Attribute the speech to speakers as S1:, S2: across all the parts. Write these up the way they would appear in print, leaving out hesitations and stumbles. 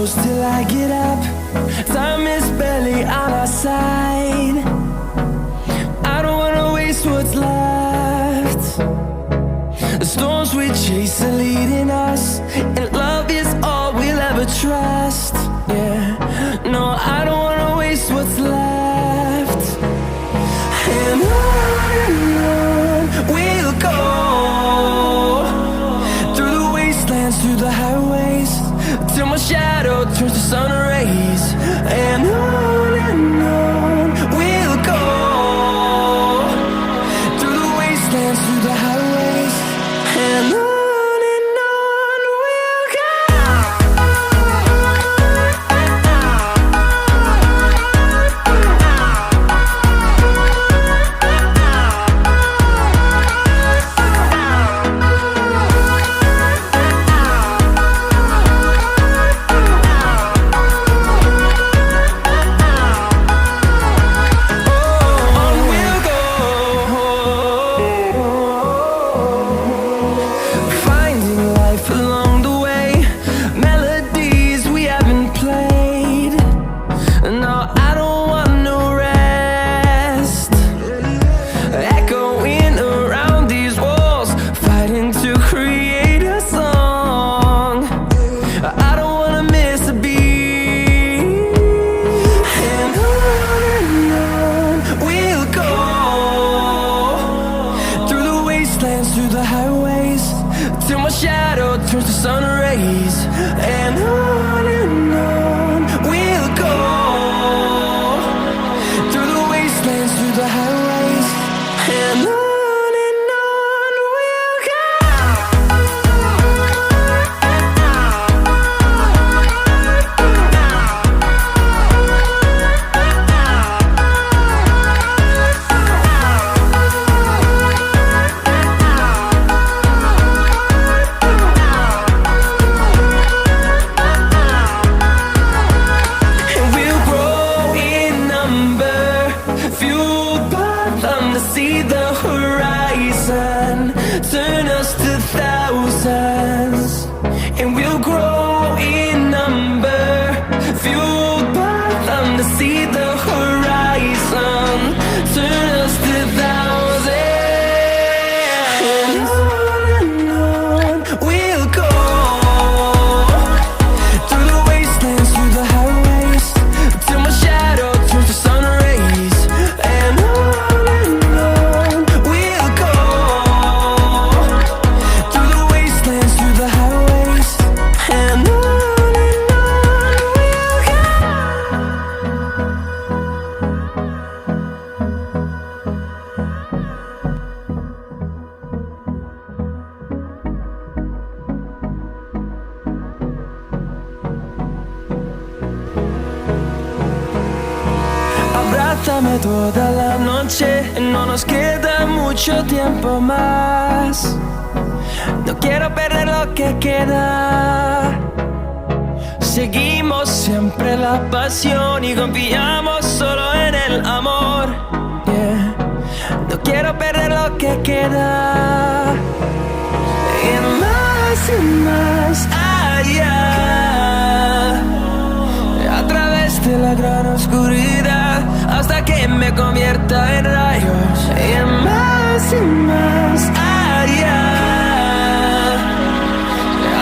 S1: close till I get up. Time is barely on our side. I don't wanna waste what's left. The storms we chase are leading us, and love is all we'll ever trust. Yeah, no, I don't wanna waste what's left. And on we'll go, through the wastelands, through the highways, till my shadow turns to sun rays. And on we'll go, through the wastelands, through the highways, and on we'll go. Through the highways, till my shadow turns to sun rays. And on we'll go, through the wastelands, through the highways, and on we'll go. See the horizon turn us to thousands, and we'll grow in number, fueled by them to see the horizon turn us to thousands. And on we'll go, through the wastelands, through the highways, till my shadow turns to sun rays. And abrázame toda la noche, no nos queda mucho tiempo más. No quiero perder lo que queda. Seguimos siempre la pasión y confiamos solo en el amor. Yeah. No quiero perder lo que queda. Y más allá, a través de la gran oscuridad, hasta que me convierta en rayos. Y más allá,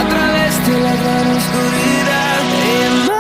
S1: a través de la gran oscuridad. Y más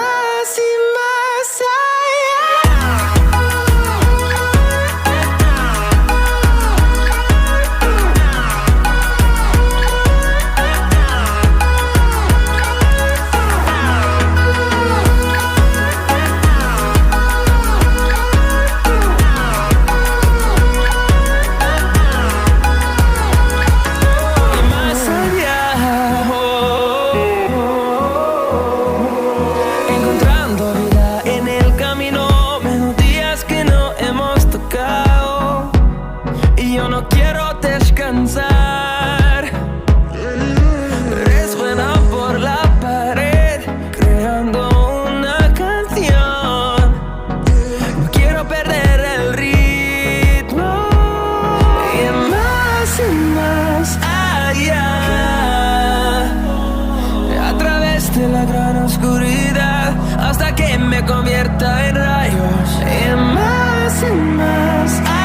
S1: de la gran oscuridad. hasta que me convierta en rayos. Y más